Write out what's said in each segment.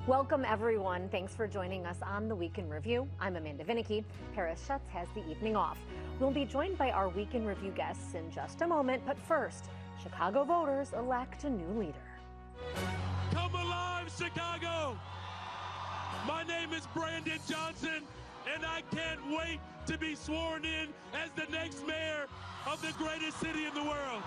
Welcome, everyone. Thanks for joining us on the Week in Review. I'm Amanda Vinicky. Paris Schutz has the evening off. We'll be joined by our Week in Review guests in just a moment, but first, Chicago voters elect a new leader. Come alive, Chicago! My name is Brandon Johnson, and I can't wait to be sworn in as the next mayor of the greatest city in the world.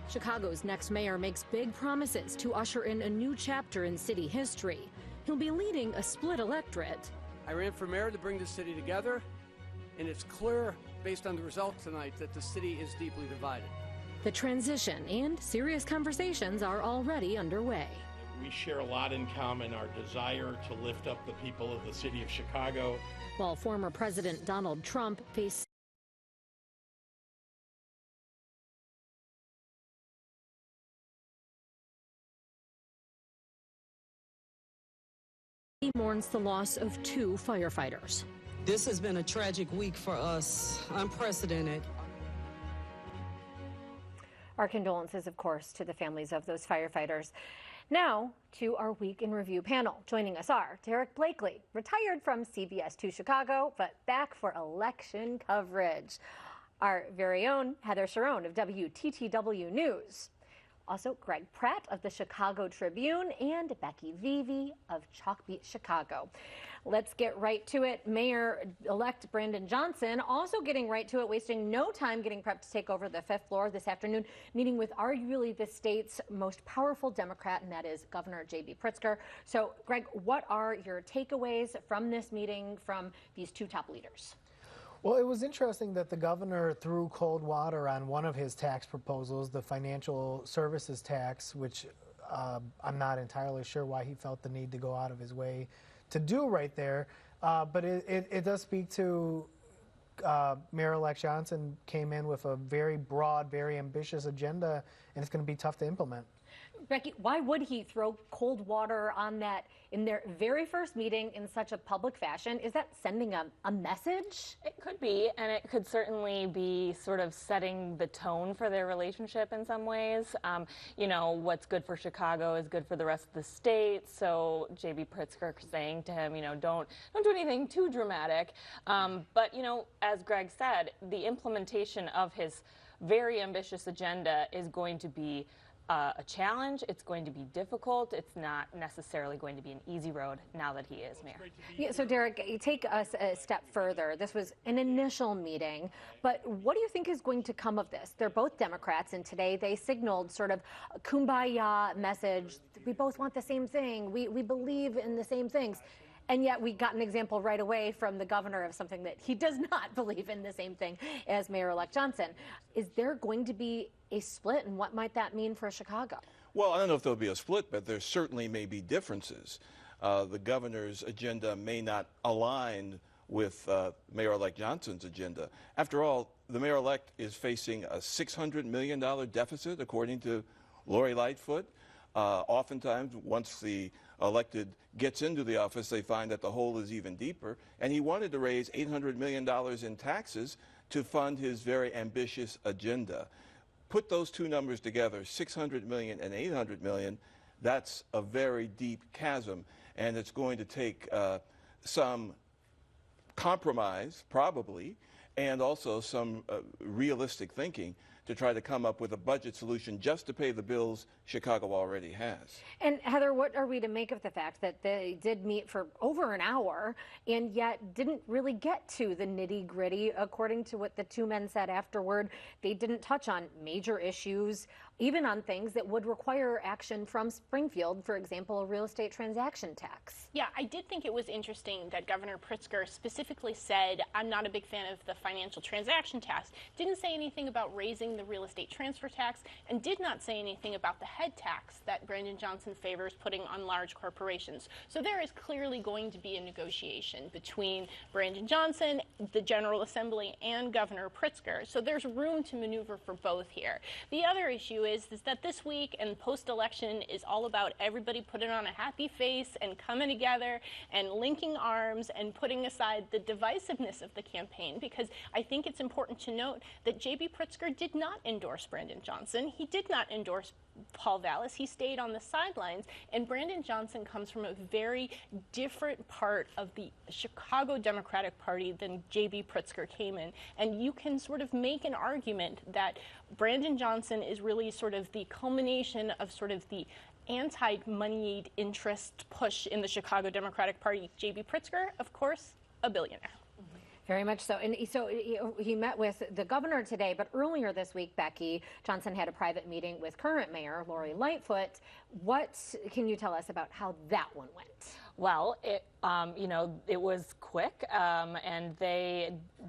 Chicago's next mayor makes big promises to usher in a new chapter in city history. He'll be leading a split electorate. I ran for mayor to bring the city together, and it's clear, based on the results tonight, that the city is deeply divided. The transition and serious conversations are already underway. We share a lot in common, our desire to lift up the people of the city of Chicago. While former President Donald Trump faced he mourns the loss of 2 firefighters. This has been a tragic week for us, unprecedented. Our condolences, of course, to the families of those firefighters. Now to our Week in Review panel. Joining us are Derek Blakely, retired from CBS 2 Chicago, but back for election coverage. Our very own Heather Sharon of WTTW News. Also, Greg Pratt of the Chicago Tribune and Becky Vivi of Chalkbeat Chicago. Let's get right to it. Mayor-elect Brandon Johnson also getting right to it, wasting no time getting prepped to take over the 5th floor this afternoon, meeting with arguably the state's most powerful Democrat, and that is Governor J.B. Pritzker. So, Greg, what are your takeaways from this meeting from these 2 top leaders? Well, it was interesting that the governor threw cold water on one of his tax proposals, the financial services tax, which I'm not entirely sure why he felt the need to go out of his way to do right there. But it does speak to Mayor-elect Johnson came in with a very broad, very ambitious agenda, and it's going to be tough to implement. Becky, why would he throw cold water on that in their very first meeting in such a public fashion? Is that sending a message? It could be, and it could certainly be sort of setting the tone for their relationship in some ways. You know, what's good for Chicago is good for the rest of the state. So J.B. Pritzker saying to him, you know, don't do anything too dramatic. But, you know, as Greg said, the implementation of his very ambitious agenda is going to be a challenge. It's going to be difficult. It's not necessarily going to be an easy road now that he is mayor. Yeah, so Derek, you take us a step further. This was an initial meeting, but what do you think is going to come of this? They're both Democrats, and today they signaled sort of a kumbaya message. We both want the same thing. We believe in the same things. And yet we got an example right away from the governor of something that he does not believe in the same thing as Mayor-elect Johnson. Is there going to be a split, and what might that mean for Chicago? Well, I don't know if there'll be a split, but there certainly may be differences. The governor's agenda may not align with Mayor-elect Johnson's agenda. After all, the mayor-elect is facing a $600 million deficit, according to Lori Lightfoot. Oftentimes, once the elected gets into the office, they find that the hole is even deeper. And he wanted to raise $800 million in taxes to fund his very ambitious agenda. Put those 2 numbers together, 600 million and 800 million, that's a very deep chasm. And it's going to take some compromise, probably, and also some realistic thinking to try to come up with a budget solution just to pay the bills Chicago already has. And Heather, what are we to make of the fact that they did meet for over an hour and yet didn't really get to the nitty-gritty? According to what the 2 men said afterward, they didn't touch on major issues, even on things that would require action from Springfield, for example, a real estate transaction tax. Yeah, I did think it was interesting that Governor Pritzker specifically said, I'm not a big fan of the financial transaction tax, didn't say anything about raising the real estate transfer tax, and did not say anything about the head tax that Brandon Johnson favors putting on large corporations. So there is clearly going to be a negotiation between Brandon Johnson, the General Assembly, and Governor Pritzker. So there's room to maneuver for both here. The other issue is that this week and post-election is all about everybody putting on a happy face and coming together and linking arms and putting aside the divisiveness of the campaign, because I think it's important to note that J.B. Pritzker did not endorse Brandon Johnson. He did not endorse Paul Vallis. He stayed on the sidelines, and Brandon Johnson comes from a very different part of the Chicago Democratic Party than J.B. Pritzker came in, and you can sort of make an argument that Brandon Johnson is really sort of the culmination of sort of the anti-moneyed interest push in the Chicago Democratic Party. J.B. Pritzker, of course, a billionaire. Very much so. And so he met with the governor today, but earlier this week, Becky, Johnson had a private meeting with current mayor Lori Lightfoot. What can you tell us about how that one went? Well, it was quick, and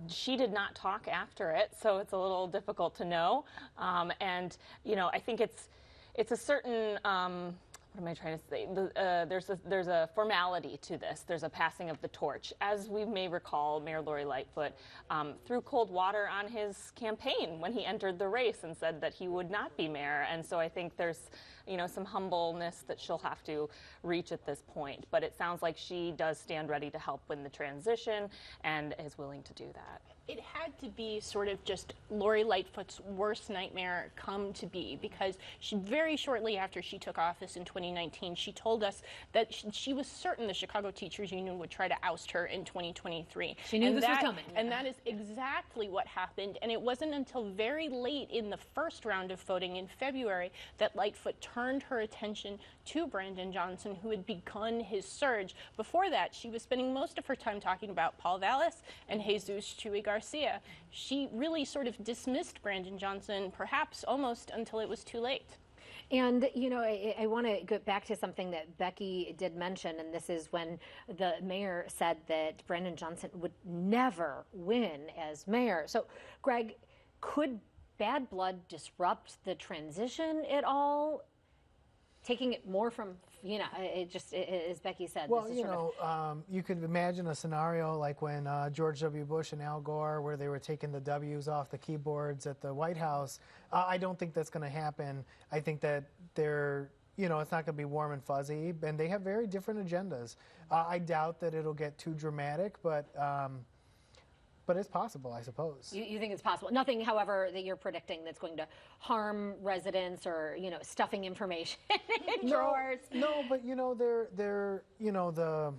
she did not talk after it, so it's a little difficult to know. I think it's a certain. What am I trying to say? There's a formality to this. There's a passing of the torch. As we may recall, Mayor Lori Lightfoot threw cold water on his campaign when he entered the race and said that he would not be mayor. And so I think there's some humbleness that she'll have to reach at this point. But it sounds like she does stand ready to help win the transition and is willing to do that. It had to be sort of just Lori Lightfoot's worst nightmare come to be, because very shortly after she took office in 2019, she told us that she was certain the Chicago Teachers Union would try to oust her in 2023. She knew this was coming. And that is exactly what happened. And it wasn't until very late in the first round of voting in February that Lightfoot turned her attention to Brandon Johnson, who had begun his surge. Before that, she was spending most of her time talking about Paul Vallis and Jesus Chuy Garcia. She really sort of dismissed Brandon Johnson, perhaps almost until it was too late. And, I want to go back to something that Becky did mention, and this is when the mayor said that Brandon Johnson would never win as mayor. So, Greg, could bad blood disrupt the transition at all? Taking it more from, as Becky said. Well, you could imagine a scenario like when George W. Bush and Al Gore, where they were taking the W's off the keyboards at the White House. I don't think that's going to happen. I think that it's not going to be warm and fuzzy, and they have very different agendas. I doubt that it'll get too dramatic, but it's possible, I suppose. You think it's possible? Nothing, however, that you're predicting that's going to harm residents or, stuffing information in drawers. No, but the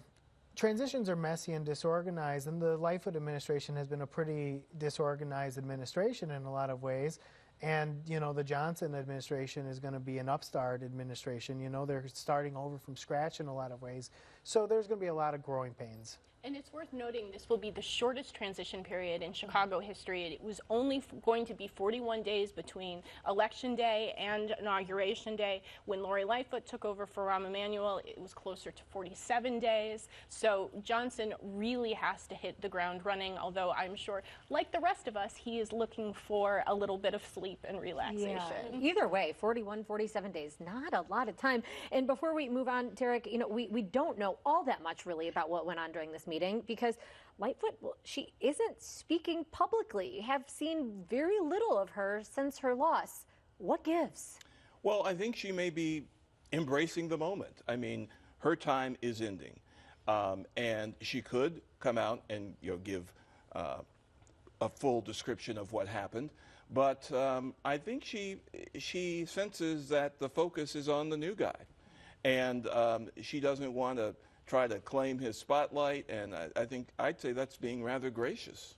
transitions are messy and disorganized, and the Lightfoot administration has been a pretty disorganized administration in a lot of ways. And, the Johnson administration is going to be an upstart administration. They're starting over from scratch in a lot of ways. So there's going to be a lot of growing pains. And it's worth noting this will be the shortest transition period in Chicago history. It was only going to be 41 days between Election Day and Inauguration Day. When Lori Lightfoot took over for Rahm Emanuel, it was closer to 47 days. So Johnson really has to hit the ground running, although I'm sure, like the rest of us, he is looking for a little bit of sleep and relaxation. Yeah. Either way, 41, 47 days, not a lot of time. And before we move on, Derek, we don't know all that much really about what went on during this meeting, because Lightfoot, she isn't speaking publicly. Have seen very little of her since her loss. What gives? Well, I think she may be embracing the moment. I mean, her time is ending, and she could come out and give a full description of what happened. But I think she senses that the focus is on the new guy, and she doesn't want to try to claim his spotlight, and I'd say that's being rather gracious.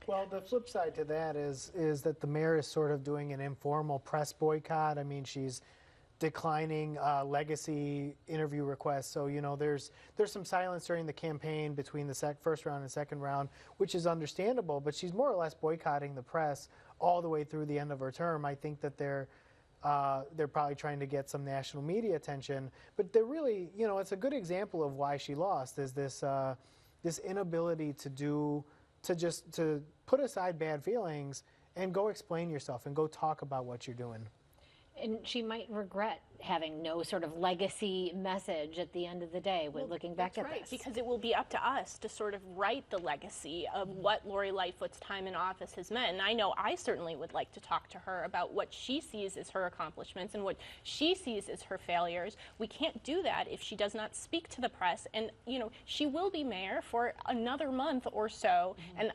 Well, the flip side to that is that the mayor is sort of doing an informal press boycott. I mean, she's declining legacy interview requests. So, there's some silence during the campaign between the first round and second round, which is understandable, but she's more or less boycotting the press all the way through the end of her term. I think that they're probably trying to get some national media attention, but they're really, it's a good example of why she lost, is this inability to put aside bad feelings and go explain yourself and go talk about what you're doing. And she might regret having no sort of legacy message at the end of the day when looking back at this. Because it will be up to us to sort of write the legacy of what Lori Lightfoot's time in office has meant. And I know I certainly would like to talk to her about what she sees as her accomplishments and what she sees as her failures. We can't do that if she does not speak to the press. And, you know, she will be mayor for another month or so. And,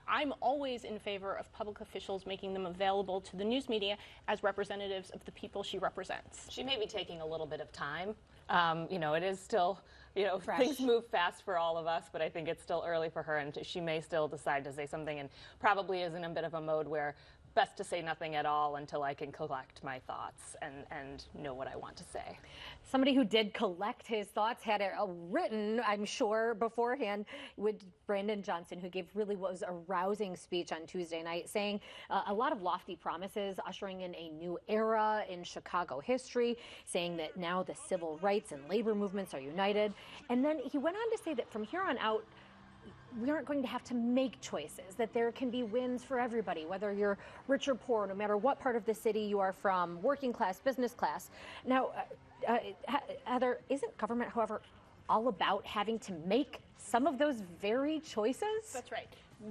I'm always in favor of public officials making them available to the news media as representatives of the people she represents. She may be taking a little bit of time. It is still, Fresh. Things move fast for all of us, but I think it's still early for her, and she may still decide to say something, and probably is in a bit of a mode where best to say nothing at all until I can collect my thoughts and know what I want to say. Somebody who did collect his thoughts had it written, I'm sure, beforehand, with Brandon Johnson, who gave really what was a rousing speech on Tuesday night, saying a lot of lofty promises, ushering in a new era in Chicago history, saying that now the civil rights and labor movements are united. And then he went on to say that from here on out, we aren't going to have to make choices, that there can be wins for everybody, whether you're rich or poor, no matter what part of the city you are from, working class, business class. Now, Heather, isn't government, however, all about having to make some of those very choices? That's right.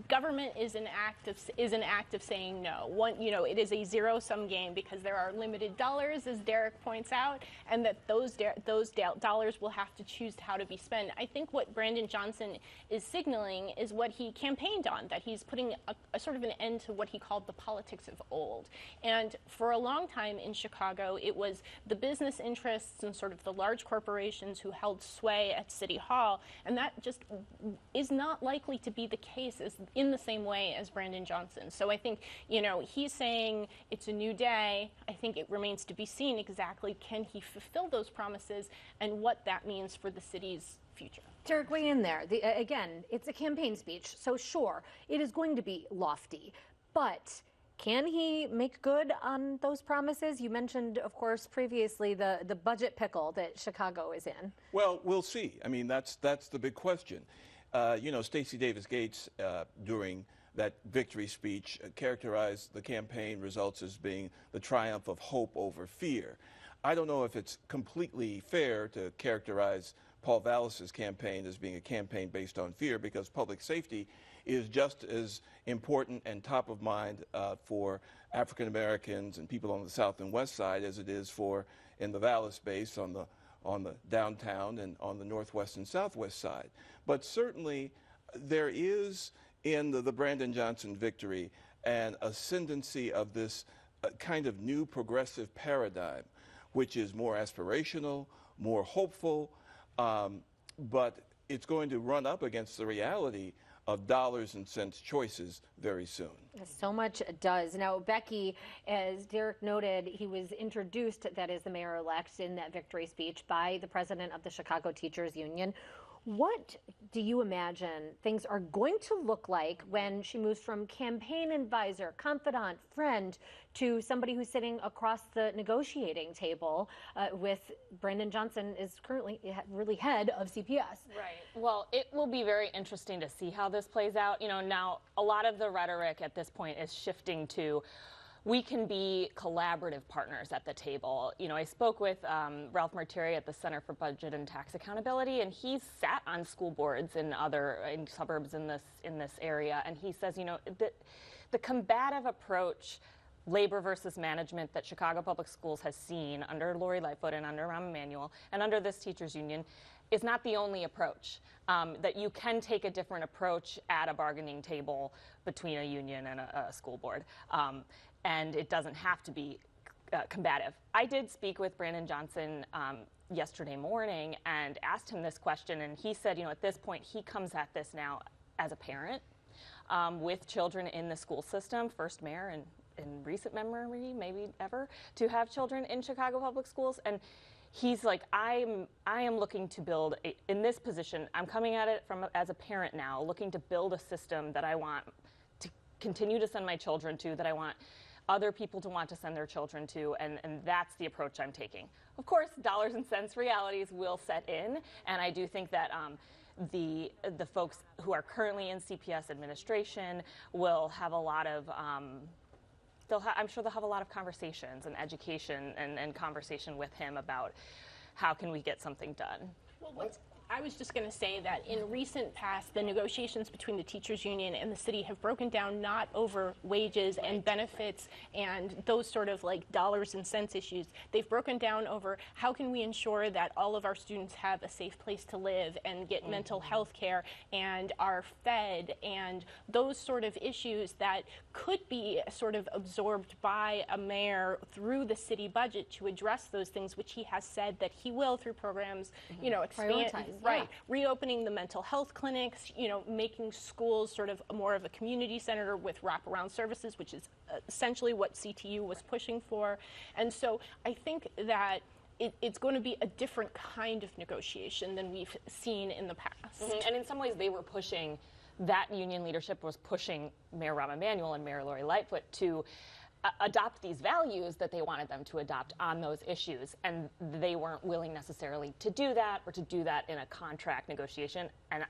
Government is an act of saying no. It is a zero-sum game because there are limited dollars, as Derek points out, and that those dollars will have to choose how to be spent. I think what Brandon Johnson is signaling is what he campaigned on, that he's putting a sort of an end to what he called the politics of old. And for a long time in Chicago, it was the business interests and sort of the large corporations who held sway at City Hall, and that just is not likely to be the case in the same way as Brandon Johnson. So I think, he's saying it's a new day. I think it remains to be seen exactly can he fulfill those promises and what that means for the city's future. Derek, weigh in there. Again, it's a campaign speech, so sure, it is going to be lofty, but can he make good on those promises? You mentioned, of course, previously the budget pickle that Chicago is in. Well, we'll see. I mean, that's the big question. Stacey Davis Gates, during that victory speech, characterized the campaign results as being the triumph of hope over fear. I don't know if it's completely fair to characterize Paul Vallis's campaign as being a campaign based on fear, because public safety is just as important and top of mind for African Americans and people on the South and West Side as it is in the Vallis base on the downtown and on the Northwest and Southwest side. But certainly there is in the Brandon Johnson victory an ascendancy of this kind of new progressive paradigm, which is more aspirational, more hopeful, but it's going to run up against the reality of dollars and cents choices very soon. So much does. Now, Becky, as Derek noted, he was introduced, that is the mayor-elect, in that victory speech by the president of the Chicago Teachers Union. What do you imagine things are going to look like when she moves from campaign advisor, confidant, friend, to somebody who's sitting across the negotiating table with Brandon Johnson is currently really head of CPS? Right. Well, it will be very interesting to see how this plays out. Now a lot of the rhetoric at this point is shifting to we can be collaborative partners at the table. I spoke with Ralph Martiri at the Center for Budget and Tax Accountability, and he's sat on school boards in suburbs in this area, and he says, the combative approach, labor versus management, that Chicago Public Schools has seen under Lori Lightfoot and under Rahm Emanuel and under this teachers union is not the only approach. That you can take a different approach at a bargaining table between a union and a school board. And it doesn't have to be combative. I did speak with Brandon Johnson yesterday morning and asked him this question, and he said, at this point, he comes at this now as a parent with children in the school system, first mayor in recent memory, maybe ever, to have children in Chicago Public Schools. And he's like, I am looking to build, in this position, I'm coming at it as a parent now, looking to build a system that I want to continue to send my children to, that I want other people to want to send their children to, and that's the approach I'm taking. Of course, dollars and cents realities will set in, and I do think that the folks who are currently in CPS administration will have a lot of I'm sure they'll have a lot of conversations and education and conversation with him about how can we get something done. Well, I was just going to say that in recent past, the negotiations between the teachers union and the city have broken down not over wages and benefits and those sort of like dollars and cents issues. They've broken down over how can we ensure that all of our students have a safe place to live and get mental health care and are fed, and those sort of issues that could be sort of absorbed by a mayor through the city budget to address those things, which he has said that he will through programs, you know, expand. Right. Yeah. Reopening the mental health clinics, you know, making schools sort of more of a community center with wraparound services, which is essentially what CTU was pushing for. And so I think that it's going to be a different kind of negotiation than we've seen in the past. And in some ways they were pushing, that union leadership was pushing Mayor Rahm Emanuel and Mayor Lori Lightfoot to adopt these values that they wanted them to adopt on those issues, and they weren't willing necessarily to do that or to do that in a contract negotiation. And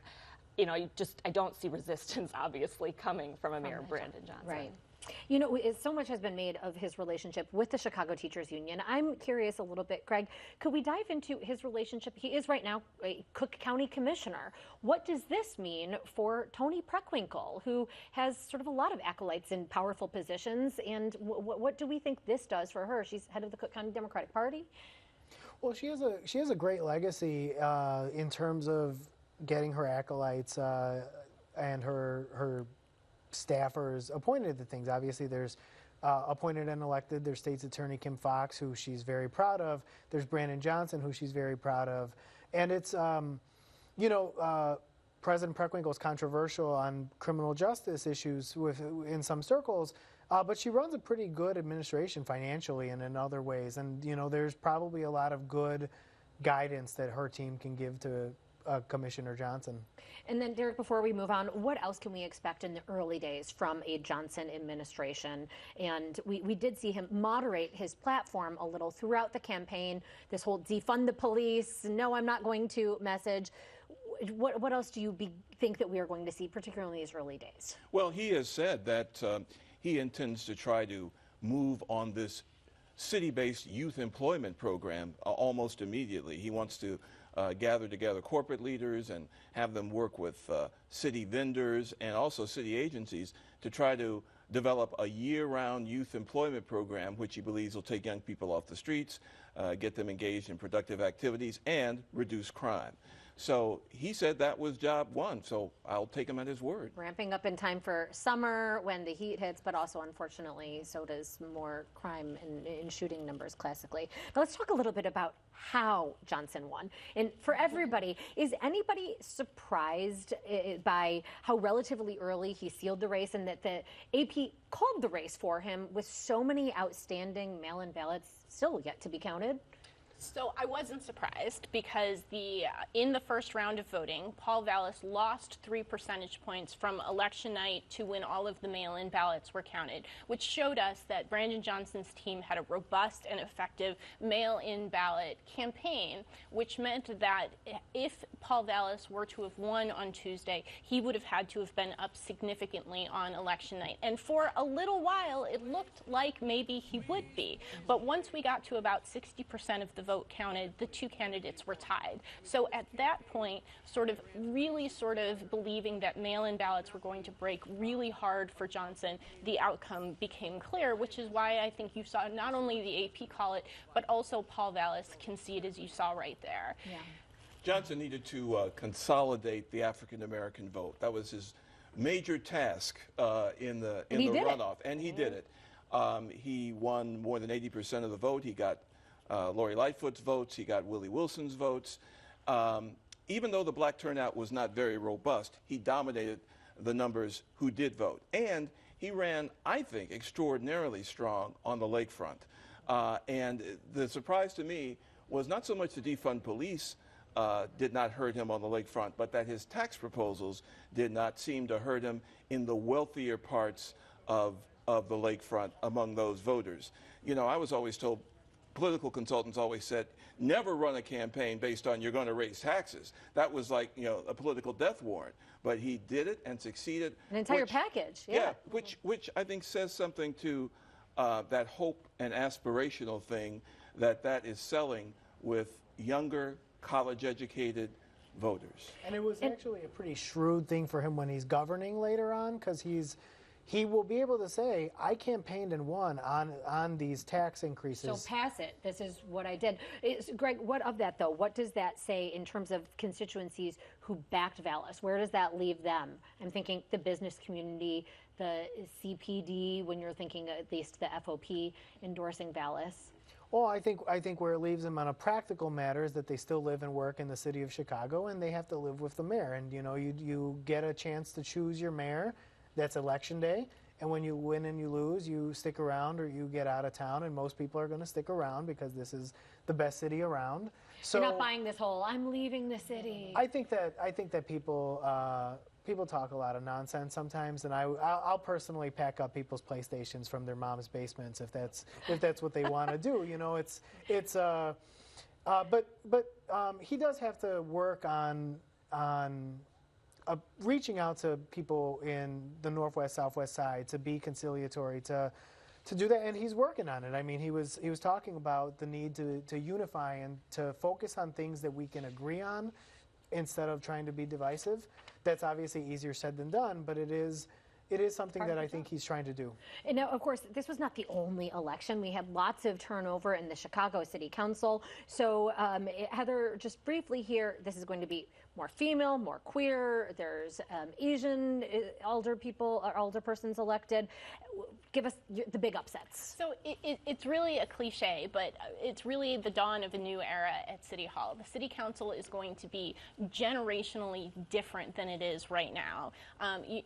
you know, I don't see resistance obviously coming from a Mayor Brandon Johnson. Right. You know, so much has been made of his relationship with the Chicago Teachers Union. I'm curious a little bit, Greg, could we dive into his relationship? He is right now a Cook County Commissioner. What does this mean for Toni Preckwinkle, who has sort of a lot of acolytes in powerful positions, and what do we think this does for her? She's head of the Cook County Democratic Party. Well, she has a great legacy in terms of getting her acolytes and her staffers appointed to things. Obviously, there's appointed and elected. There's State's Attorney Kim Foxx, who she's very proud of. There's Brandon Johnson, who she's very proud of. And it's, you know, President Preckwinkle is controversial on criminal justice issues in some circles, but she runs a pretty good administration financially and in other ways. And, you know, there's probably a lot of good guidance that her team can give to Commissioner Johnson. And then, Derek, before we move on, what else can we expect in the early days from a Johnson administration? And we did see him moderate his platform a little throughout the campaign, this whole defund the police, no, I'm not going to message. What else do you think that we are going to see, particularly in these early days? Well, he has said that he intends to try to move on this city-based youth employment program almost immediately. He wants to gather together corporate leaders and have them work with city vendors and also city agencies to try to develop a year-round youth employment program, which he believes will take young people off the streets, get them engaged in productive activities, and reduce crime. So he said that was job one, so I'll take him at his word. Ramping up in time for summer when the heat hits, but also, unfortunately, so does more crime and shooting numbers classically. Now let's talk a little bit about how Johnson won. And for everybody, is anybody surprised by how relatively early he sealed the race and that the AP called the race for him with so many outstanding mail-in ballots still yet to be counted? So I wasn't surprised because in the first round of voting, Paul Vallis lost 3 percentage points from election night to when all of the mail-in ballots were counted, which showed us that Brandon Johnson's team had a robust and effective mail-in ballot campaign, which meant that if Paul Vallis were to have won on Tuesday, he would have had to have been up significantly on election night. And for a little while, it looked like maybe he would be. But once we got to about 60% of the vote counted, the two candidates were tied. So at that point, really believing that mail-in ballots were going to break really hard for Johnson, the outcome became clear, which is why I think you saw not only the AP call it, but also Paul Vallis concede, as you saw right there. Yeah. Johnson needed to consolidate the African-American vote. That was his major task in the runoff, and he did it. He won more than 80% of the vote. He got Lori Lightfoot's votes. He got Willie Wilson's votes. Even though the black turnout was not very robust, he dominated the numbers who did vote. And he ran, I think, extraordinarily strong on the lakefront. And the surprise to me was not so much the defund police did not hurt him on the lakefront, but that his tax proposals did not seem to hurt him in the wealthier parts of the lakefront among those voters. You know, I was always told, political consultants always said, never run a campaign based on you're going to raise taxes. That was like, you know, a political death warrant. But he did it and succeeded. An entire package, yeah. Yeah, which I think says something to that hope and aspirational thing that is selling with younger, college-educated voters. And it was actually a pretty shrewd thing for him when he's governing later on, because he will be able to say, I campaigned and won on these tax increases. So pass it. This is what I did. Greg, what of that, though? What does that say in terms of constituencies who backed Vallis? Where does that leave them? I'm thinking the business community, the CPD, when you're thinking at least the FOP endorsing Vallis. Well, I think where it leaves them on a practical matter is that they still live and work in the city of Chicago, and they have to live with the mayor. And you get a chance to choose your mayor. That's election day, and when you win and you lose, you stick around or you get out of town. And most people are going to stick around because this is the best city around. So you're not buying this whole "I'm leaving the city." I think that people talk a lot of nonsense sometimes, and I'll personally pack up people's PlayStations from their mom's basements if that's what they want to do. But he does have to work on reaching out to people in the Northwest, Southwest side to be conciliatory, to do that, and he's working on it. I mean, he was talking about the need to unify and to focus on things that we can agree on instead of trying to be divisive. That's obviously easier said than done, but it is something that I think he's trying to do. And now, of course, this was not the only election. We had lots of turnover in the Chicago City Council. So, Heather, just briefly here, this is going to be more female, more queer. There's Asian alder persons elected. Give us the big upsets. So it's really a cliche, but it's really the dawn of a new era at City Hall. The City Council is going to be generationally different than it is right now.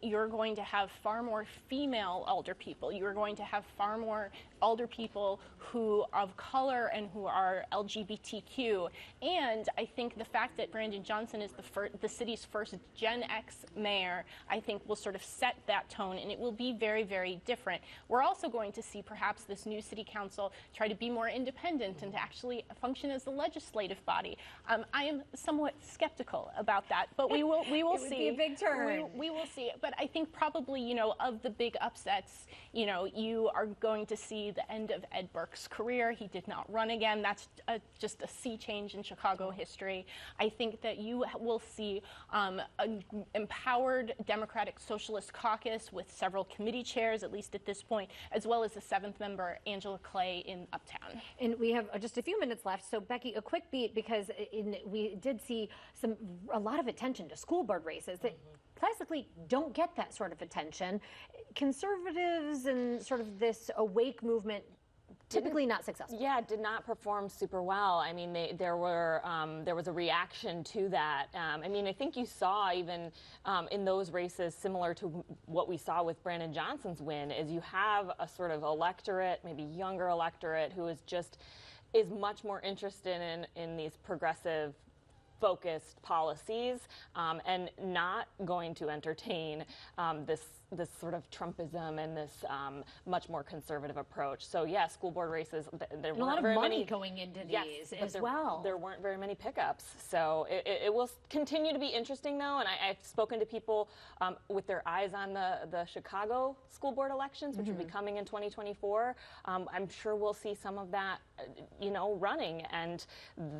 You're going to have far more female alder people. You're going to have far more alder people who are of color and who are LGBTQ. And I think the fact that Brandon Johnson is the city's first Gen X mayor, I think will sort of set that tone, and it will be very, very different. We're also going to see perhaps this new city council try to be more independent and to actually function as the legislative body. I am somewhat skeptical about that, but we will see. It would be a big turn. We will see. But I think probably, of the big upsets, you are going to see the end of Ed Burke's career. He did not run again. That's just a sea change in Chicago history. I think that you will see an empowered Democratic Socialist caucus with several committee chairs, at least at this point, as well as the 7th member, Angela Clay, in Uptown. And we have just a few minutes left. So, Becky, a quick beat, because we did see a lot of attention to school board races that classically don't get that sort of attention. Conservatives and sort of this awake movement typically not successful. Yeah, did not perform super well. I mean, there was a reaction to that. I mean, I think you saw even in those races, similar to what we saw with Brandon Johnson's win, is you have a sort of electorate, maybe younger electorate, who is much more interested in these progressive focused policies and not going to entertain this sort of Trumpism and this much more conservative approach. So yeah, school board races, there weren't a lot of very money many going into these as well. There weren't very many pickups. So it will continue to be interesting though, and I've spoken to people with their eyes on the Chicago school board elections, which will be coming in 2024. I'm sure we'll see some of that, running, and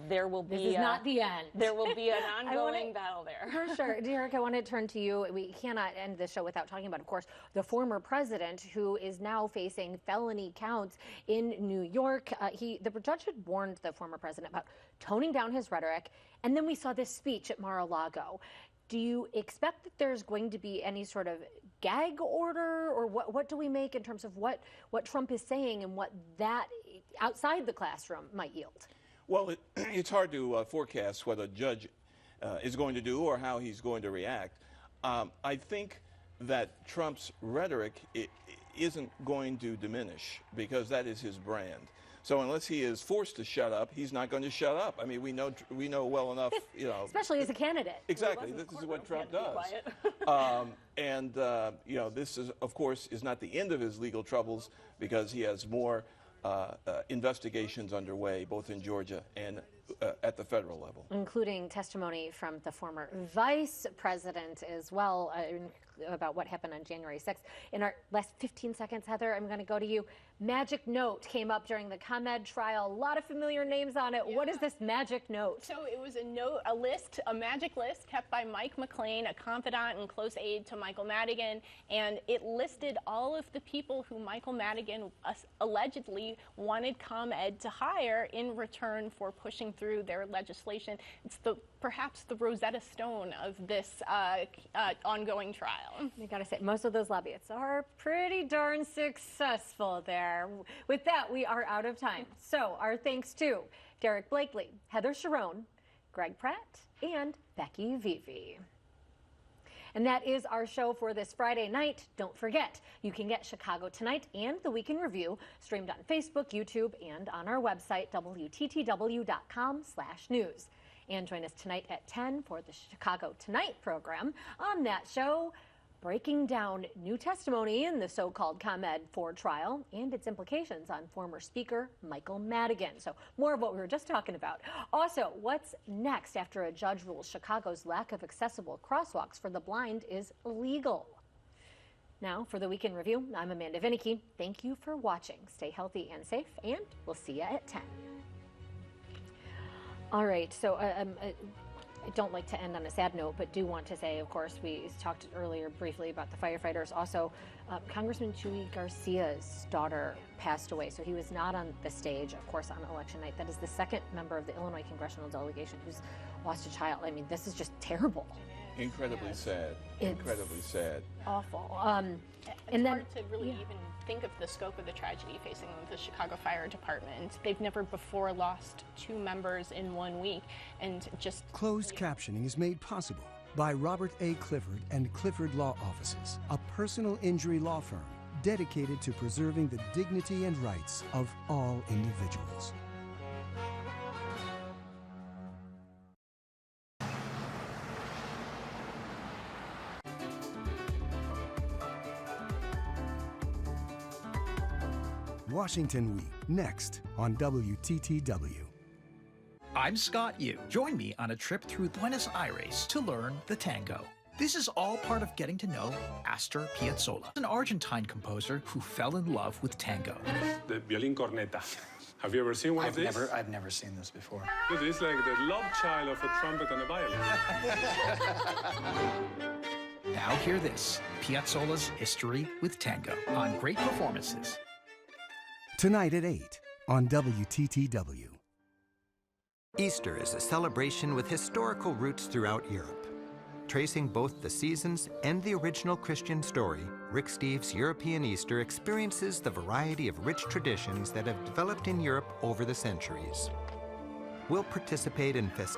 there will be. This is not the end. There will be an ongoing battle there. For sure. Derek, I want to turn to you. We cannot end the show without talking about, of course, the former president who is now facing felony counts in New York. The judge had warned the former president about toning down his rhetoric, and then we saw this speech at Mar-a-Lago. Do you expect that there's going to be any sort of gag order, or what do we make in terms of what Trump is saying and what that outside the classroom might yield? Well, it's hard to forecast what a judge is going to do or how he's going to react. I think that Trump's rhetoric isn't going to diminish because that is his brand. So unless he is forced to shut up, he's not going to shut up. I mean, we know well enough, Especially as a candidate. Exactly. This is what Trump does. This is, of course, is not the end of his legal troubles because he has more investigations underway, both in Georgia and at the federal level. Including testimony from the former vice president as well about what happened on January 6th. In our last 15 seconds, Heather, I'm going to go to you. Magic Note came up during the ComEd trial. A lot of familiar names on it. Yeah. What is this Magic Note? So it was a magic list kept by Mike McLean, a confidant and close aide to Michael Madigan, and it listed all of the people who Michael Madigan allegedly wanted ComEd to hire in return for pushing through their legislation. It's perhaps the Rosetta Stone of this ongoing trial. I gotta say, most of those lobbyists are pretty darn successful there. With that, we are out of time. So our thanks to Derek Blakely, Heather Sharon, Greg Pratt, and Becky Vivi. And that is our show for this Friday night. Don't forget, you can get Chicago Tonight and the Week in Review streamed on Facebook, YouTube, and on our website, WTTW.com/news. And join us tonight at 10 for the Chicago Tonight program. On that show, breaking down new testimony in the so-called ComEd 4 trial and its implications on former Speaker Michael Madigan. So more of what we were just talking about. Also, what's next after a judge rules Chicago's lack of accessible crosswalks for the blind is illegal? Now, for the Week in Review, I'm Amanda Vinicky. Thank you for watching. Stay healthy and safe, and we'll see you at 10. All right, so I don't like to end on a sad note, but do want to say, of course, we talked earlier briefly about the firefighters. Also, Congressman Chuy Garcia's daughter passed away, so he was not on the stage, of course, on election night. That is the second member of the Illinois congressional delegation who's lost a child. I mean, this is just terrible. Incredibly sad. Incredibly sad. Awful. It's hard to really even think of the scope of the tragedy facing the Chicago Fire Department. They've never before lost 2 members in 1 week, and just... Closed captioning is made possible by Robert A. Clifford and Clifford Law Offices, a personal injury law firm dedicated to preserving the dignity and rights of all individuals. Washington Week, next on WTTW. I'm Scott Yu. Join me on a trip through Buenos Aires to learn the tango. This is all part of getting to know Astor Piazzolla, an Argentine composer who fell in love with tango. The violin corneta. Have you ever seen one of these? I've never seen this before. It is like the love child of a trumpet and a violin. Now hear this, Piazzolla's history with tango on Great Performances. Tonight at 8 on WTTW. Easter is a celebration with historical roots throughout Europe. Tracing both the seasons and the original Christian story, Rick Steves' European Easter experiences the variety of rich traditions that have developed in Europe over the centuries. We'll participate in festivities